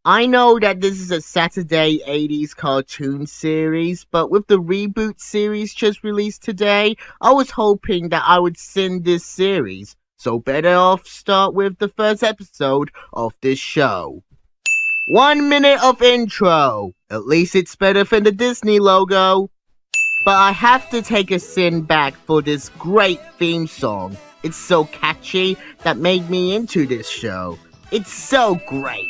I know that this is a Saturday 80s cartoon series, but with the reboot series just released today, I was hoping that I would send this series, so better off start with the first episode of this show. 1 minute of intro. At least it's better than the Disney logo. But I have to take a sin back for this great theme song. It's so catchy that made me into this show. It's so great.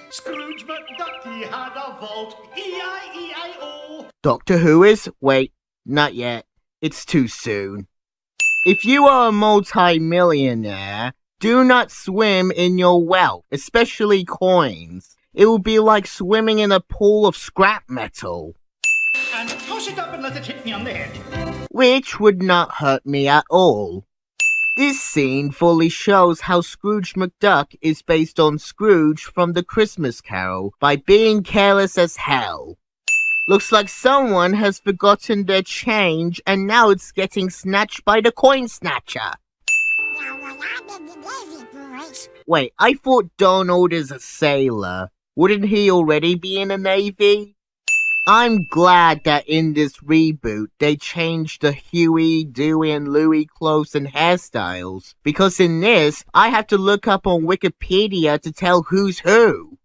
Scrooge McDuck, he had a vault, E-I-E-I-O. Doctor Who is? Wait, not yet. It's too soon. If you are a multi-millionaire, do not swim in your wealth, especially coins. It will be like swimming in a pool of scrap metal. And toss it up and let it hit me on the head. Which would not hurt me at all. This scene fully shows how Scrooge McDuck is based on Scrooge from The Christmas Carol by being careless as hell. Looks like someone has forgotten their change and now it's getting snatched by the coin snatcher. Wait, I thought Donald is a sailor. Wouldn't he already be in the Navy? I'm glad that in this reboot they changed the Huey, Dewey, and Louie clothes and hairstyles, because in this, I have to look up on Wikipedia to tell who's who.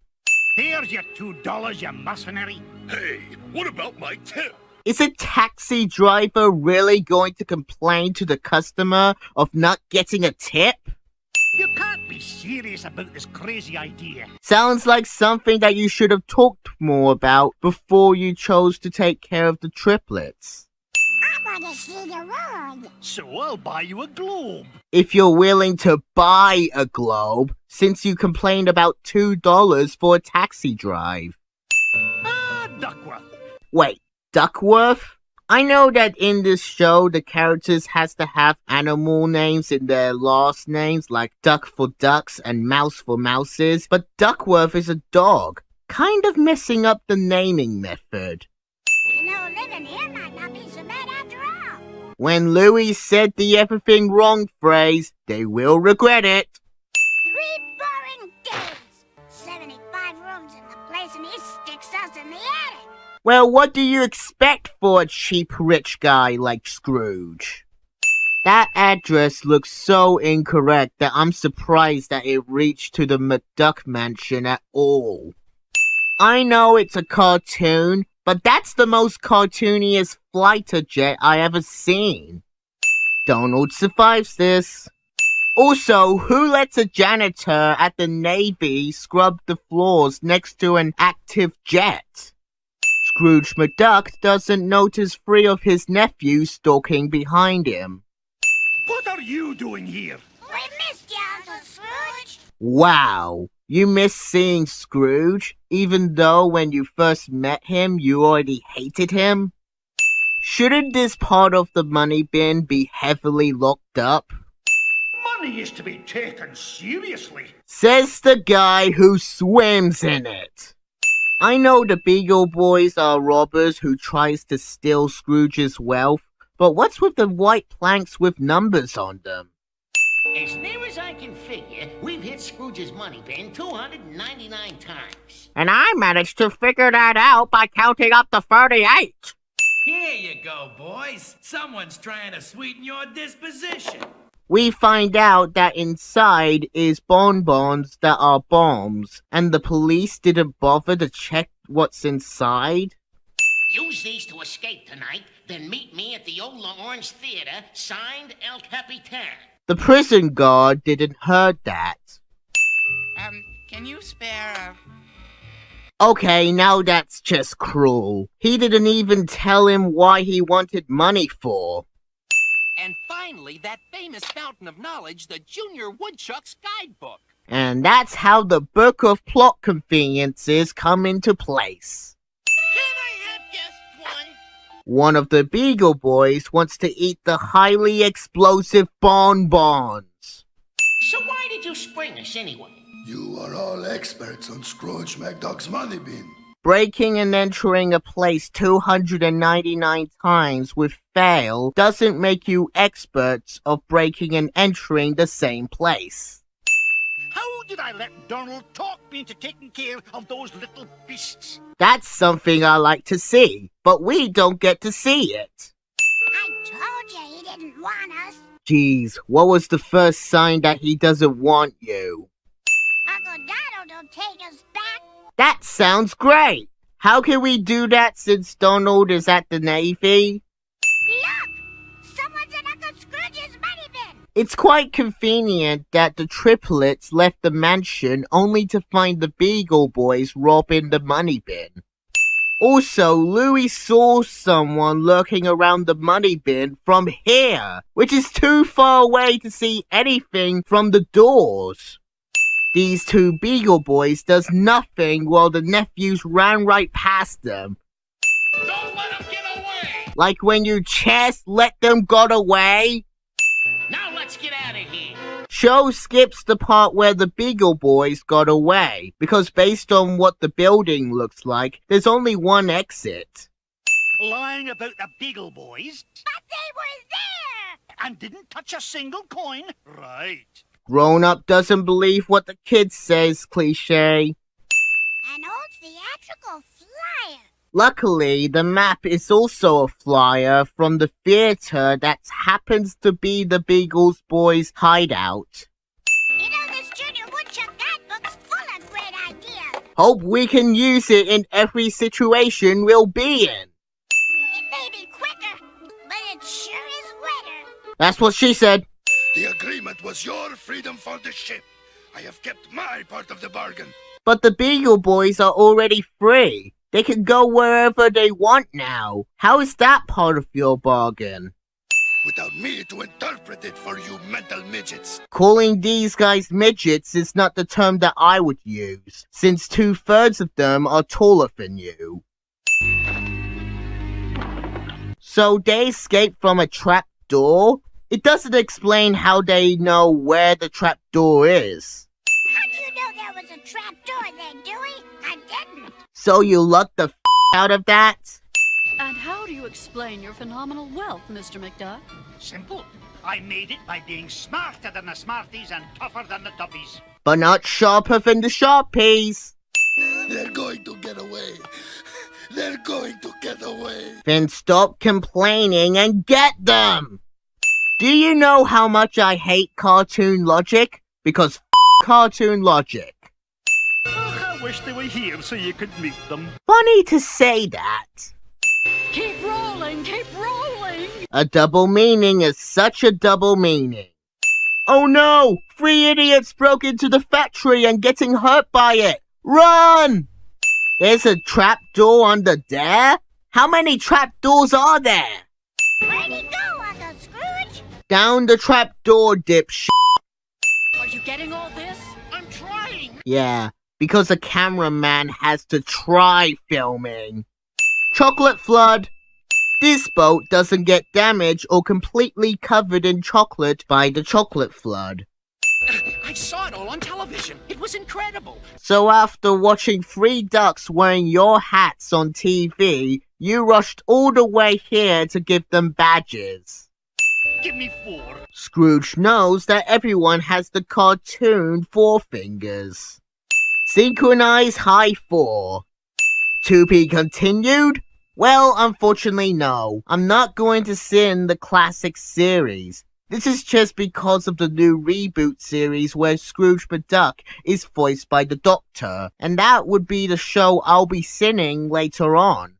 Here's your $2, you mercenary. Hey, what about my tip? Is a taxi driver really going to complain to the customer of not getting a tip? You can't be serious about this crazy idea. Sounds like something that you should have talked more about before you chose to take care of the triplets. I want to see the world. So I'll buy you a globe. If you're willing to buy a globe, since you complained about $2 for a taxi drive. Duckworth. Wait, Duckworth? I know that in this show, the characters has to have animal names in their last names, like Duck for ducks and Mouse for mouses, but Duckworth is a dog, kind of messing up the naming method. You know, living here might not be so bad after all. When Louis said the everything wrong phrase, they will regret it. 3 boring days. 75 rooms in the place and he sticks us in the attic. Well, what do you expect for a cheap rich guy like Scrooge? That address looks so incorrect that I'm surprised that it reached to the McDuck mansion at all. I know it's a cartoon, but that's the most cartooniest fighter jet I ever seen. Donald survives this. Also, who lets a janitor at the Navy scrub the floors next to an active jet? Scrooge McDuck doesn't notice 3 of his nephews stalking behind him. What are you doing here? We missed you, Uncle Scrooge. Wow, you miss seeing Scrooge, even though when you first met him, you already hated him? Shouldn't this part of the money bin be heavily locked up? Money is to be taken seriously. Says the guy who swims in it. I know the Beagle Boys are robbers who tries to steal Scrooge's wealth, but what's with the white planks with numbers on them? As near as I can figure, we've hit Scrooge's money bin 299 times. And I managed to figure that out by counting up to 38. Here you go, boys. Someone's trying to sweeten your disposition. We find out that inside is bonbons that are bombs, and the police didn't bother to check what's inside. Use these to escape tonight, then meet me at the Ola Orange Theater, signed El Capitan. The prison guard didn't heard that. Can you spare Okay, now that's just cruel. He didn't even tell him why he wanted money for. And finally, that famous fountain of knowledge, the Junior Woodchuck's Guidebook. And that's how the Book of Plot Conveniences come into place. Can I have just one? One of the Beagle Boys wants to eat the highly explosive bonbons. So why did you spring us anyway? You are all experts on Scrooge McDuck's money bin. Breaking and entering a place 299 times with fail doesn't make you experts of breaking and entering the same place. How did I let Donald talk me into taking care of those little beasts? That's something I like to see, but we don't get to see it. I told you he didn't want us. Geez, what was the first sign that he doesn't want you? Uncle Donald will take us back. That sounds great! How can we do that since Donald is at the Navy? Look! Someone's in Uncle Scrooge's money bin. It's quite convenient that the triplets left the mansion only to find the Beagle Boys robbing the money bin. Also, Louie saw someone lurking around the money bin from here, which is too far away to see anything from the doors. These two Beagle Boys does nothing while the nephews ran right past them. Don't let them get away! Like when you just let them got away. Now let's get out of here. Show skips the part where the Beagle Boys got away, because based on what the building looks like, there's only one exit. Lying about the Beagle Boys But they were there. and didn't touch a single coin? Right. Grown-up doesn't believe what the kid says, cliche. An old theatrical flyer. Luckily, the map is also a flyer from the theater that happens to be the Beagle Boys' hideout. You know, this Junior Woodchuck guidebook's full of great ideas. Hope we can use it in every situation we'll be in. It may be quicker, but it sure is wetter. That's what she said. The agreement was your freedom for the ship. I have kept my part of the bargain. But the Beagle Boys are already free. They can go wherever they want now. How is that part of your bargain? Without me to interpret it for you mental midgets. Calling these guys midgets is not the term that I would use, since 2/3 of them are taller than you. So they escaped from a trap door? It doesn't explain how they know where the trap door is. How'd you know there was a trap door there, Dewey? I didn't. So you lucked the out of that? And how do you explain your phenomenal wealth, Mr. McDuck? Simple. I made it by being smarter than the Smarties and tougher than the Tubbies. But not sharper than the Sharpies. They're going to get away. They're going to get away. Then stop complaining and get them! Do you know how much I hate cartoon logic? Because cartoon logic. I wish they were here so you could meet them. Funny to say that. Keep rolling, keep rolling! A double meaning is such a double meaning. Oh no! 3 idiots broke into the factory and getting hurt by it! Run! There's a trap door under there? How many trap doors are there? Where'd he go, Uncle Scrooge? Down the trap door, dipshit. Are you getting all this? I'm trying. Yeah, because a cameraman has to try filming. Chocolate flood. This boat doesn't get damaged or completely covered in chocolate by the chocolate flood. I saw it all on television. It was incredible. So after watching 3 ducks wearing your hats on TV, you rushed all the way here to give them badges. Give me 4. Scrooge knows that everyone has the cartoon 4 fingers. Synchronize high 4. To be continued? Well, unfortunately no. I'm not going to sing the classic series. This is just because of the new reboot series where Scrooge McDuck is voiced by the Doctor, and that would be the show I'll be singing later on.